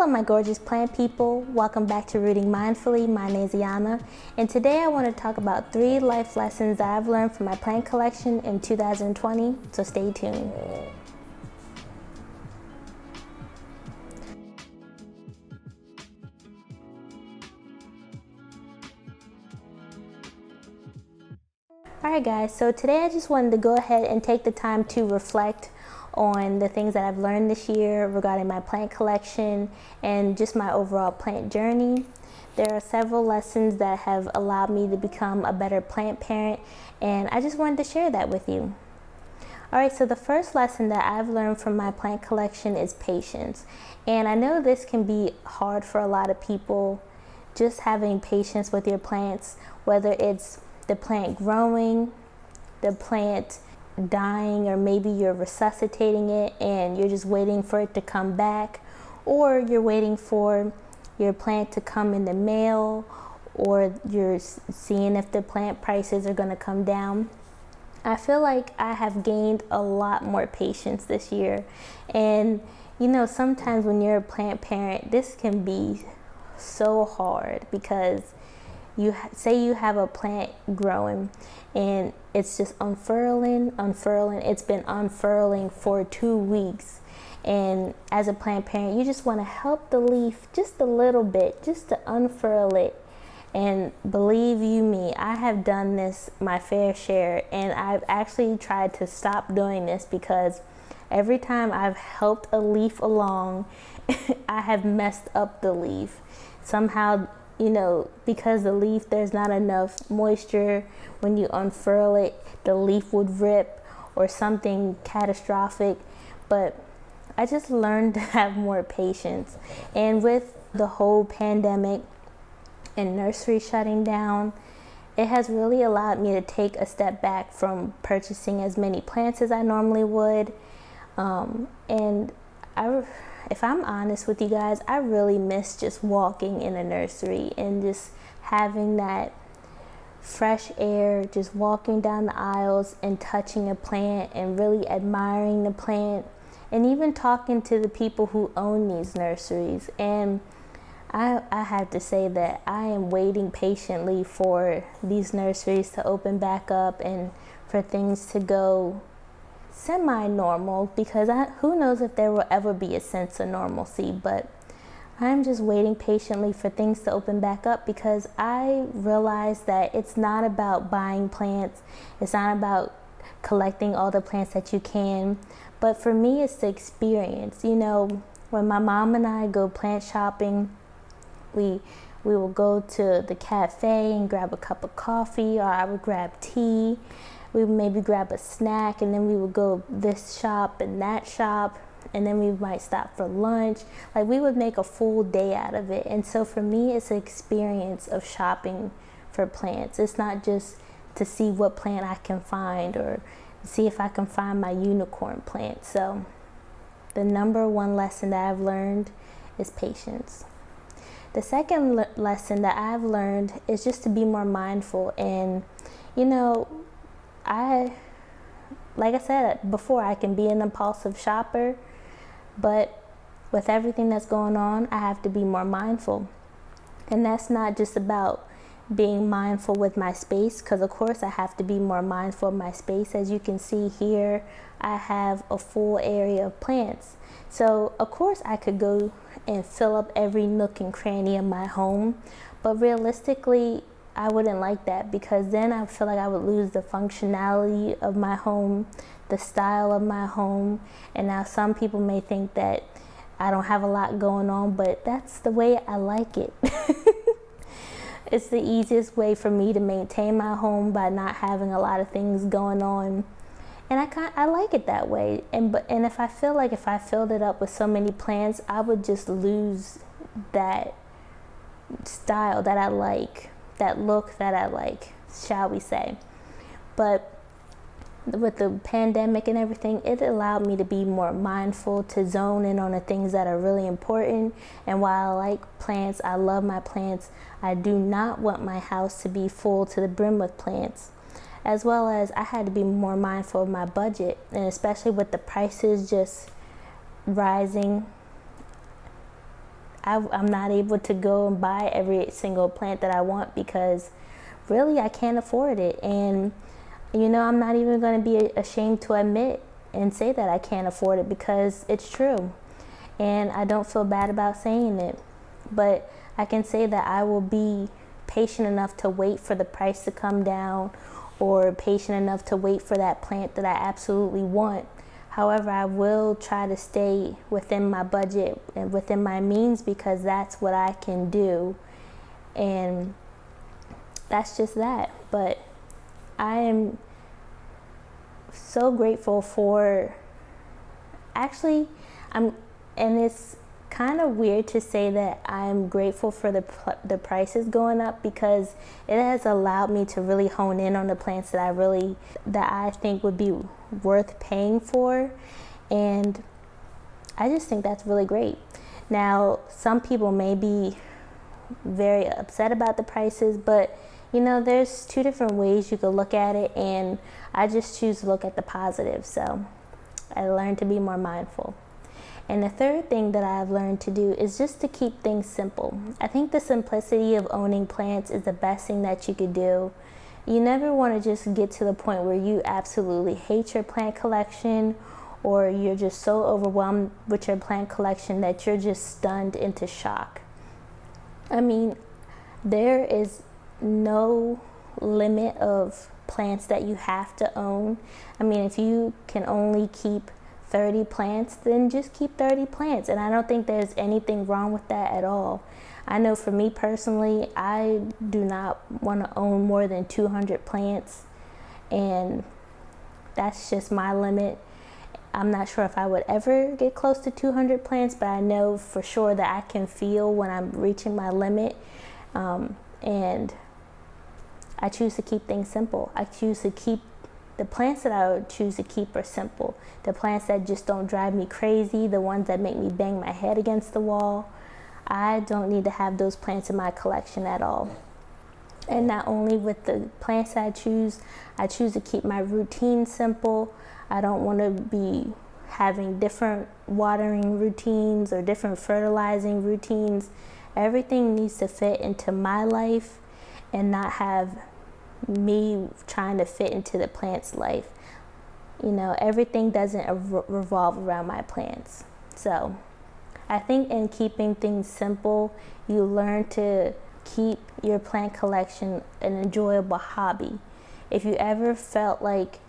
Hello my gorgeous plant people, welcome back to Rooting Mindfully. My name is Yana, and today I want to talk about 3 life lessons that I've learned from my plant collection in 2020, so stay tuned. Alright guys, so today I just wanted to go ahead and take the time to reflect on the things that I've learned this year regarding my plant collection and just my overall plant journey. There are several lessons that have allowed me to become a better plant parent, and I just wanted to share that with you. Alright, so the first lesson that I've learned from my plant collection is patience. And I know this can be hard for a lot of people, just having patience with your plants, whether it's the plant growing, the plant dying, or maybe you're resuscitating it and you're just waiting for it to come back, or you're waiting for your plant to come in the mail, or you're seeing if the plant prices are going to come down. I feel like I have gained a lot more patience this year, and you know, sometimes when you're a plant parent, this can be so hard because you say you have a plant growing and it's just unfurling. It's been unfurling for 2 weeks, and as a plant parent you just want to help the leaf just a little bit, just to unfurl it. And believe you me, I have done this my fair share, and I've actually tried to stop doing this because every time I've helped a leaf along I have messed up the leaf somehow. You know, because the leaf, there's not enough moisture. When you unfurl it, the leaf would rip or something catastrophic. But I just learned to have more patience. And with the whole pandemic and nursery shutting down, it has really allowed me to take a step back from purchasing as many plants as I normally would. If I'm honest with you guys, I really miss just walking in a nursery and just having that fresh air, just walking down the aisles and touching a plant and really admiring the plant, and even talking to the people who own these nurseries. And I have to say that I am waiting patiently for these nurseries to open back up and for things to go semi-normal, because who knows if there will ever be a sense of normalcy. But I'm just waiting patiently for things to open back up, because I realize that it's not about buying plants, it's not about collecting all the plants that you can, but for me it's the experience. You know, when my mom and I go plant shopping, we will go to the cafe and grab a cup of coffee, or I would grab tea. We would maybe grab a snack, and then we would go this shop and that shop, and then we might stop for lunch. Like, we would make a full day out of it. And so for me, it's an experience of shopping for plants. It's not just to see what plant I can find or see if I can find my unicorn plant. So the number one lesson that I've learned is patience. The second lesson that I've learned is just to be more mindful. And you know, like I said before, I can be an impulsive shopper, but with everything that's going on, I have to be more mindful. And that's not just about being mindful with my space, because of course I have to be more mindful of my space. As you can see here, I have a full area of plants. So of course I could go and fill up every nook and cranny of my home, but realistically I wouldn't like that, because then I feel like I would lose the functionality of my home, the style of my home. And now some people may think that I don't have a lot going on, but that's the way I like it. It's the easiest way for me to maintain my home, by not having a lot of things going on. And I like it that way. And if I feel like if I filled it up with so many plants, I would just lose that style that I like, that look that I like, shall we say. But with the pandemic and everything, it allowed me to be more mindful, to zone in on the things that are really important. And while I like plants, I love my plants, I do not want my house to be full to the brim with plants. As well as I had to be more mindful of my budget, and especially with the prices just rising, I'm not able to go and buy every single plant that I want because really I can't afford it. And you know, I'm not even going to be ashamed to admit and say that I can't afford it because it's true. And I don't feel bad about saying it. But I can say that I will be patient enough to wait for the price to come down, or patient enough to wait for that plant that I absolutely want. However, I will try to stay within my budget and within my means because that's what I can do. And that's just that. But I am so grateful for, actually, and it's kind of weird to say that I'm grateful for the prices going up because it has allowed me to really hone in on the plants that I think would be worth paying for. And I just think that's really great. Now, some people may be very upset about the prices, but you know, there's two different ways you could look at it, and I just choose to look at the positive. So I learned to be more mindful. And the third thing that I've learned to do is just to keep things simple. I think the simplicity of owning plants is the best thing that you could do. You never want to just get to the point where you absolutely hate your plant collection, or you're just so overwhelmed with your plant collection that you're just stunned into shock. I mean, there is no limit of plants that you have to own. I mean, if you can only keep 30 plants, then just keep 30 plants. And I don't think there's anything wrong with that at all. I know for me personally, I do not want to own more than 200 plants. And that's just my limit. I'm not sure if I would ever get close to 200 plants, but I know for sure that I can feel when I'm reaching my limit. And I choose to keep things simple. I choose to keep the plants that I would choose to keep are simple. The plants that just don't drive me crazy, the ones that make me bang my head against the wall. I don't need to have those plants in my collection at all. And not only with the plants I choose to keep my routine simple. I don't want to be having different watering routines or different fertilizing routines. Everything needs to fit into my life and not have me trying to fit into the plant's life. You know, everything doesn't revolve around my plants. So I think in keeping things simple, you learn to keep your plant collection an enjoyable hobby. If you ever felt like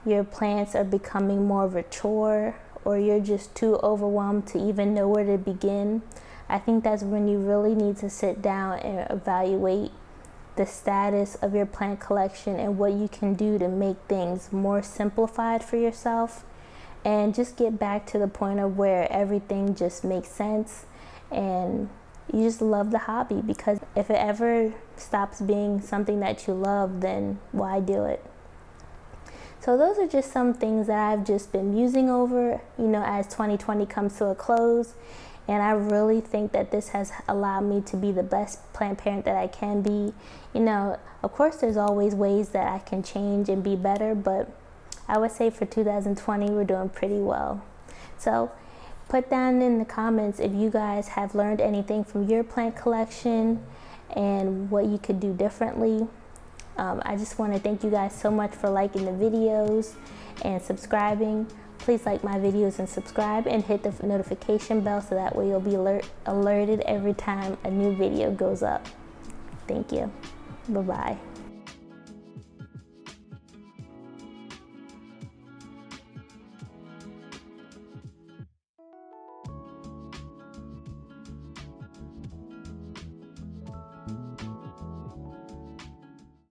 your plants are becoming more of a chore, or you're just too overwhelmed to even know where to begin, I think that's when you really need to sit down and evaluate the status of your plant collection and what you can do to make things more simplified for yourself, and just get back to the point of where everything just makes sense and you just love the hobby. Because if it ever stops being something that you love, then why do it? So those are just some things that I've just been musing over, you know, as 2020 comes to a close. And I really think that this has allowed me to be the best plant parent that I can be. You know, of course, there's always ways that I can change and be better, but I would say for 2020, we're doing pretty well. So put down in the comments if you guys have learned anything from your plant collection and what you could do differently. I just want to thank you guys so much for liking the videos and subscribing. Please like my videos and subscribe, and hit the notification bell so that way you'll be alerted every time a new video goes up. Thank you. Bye-bye.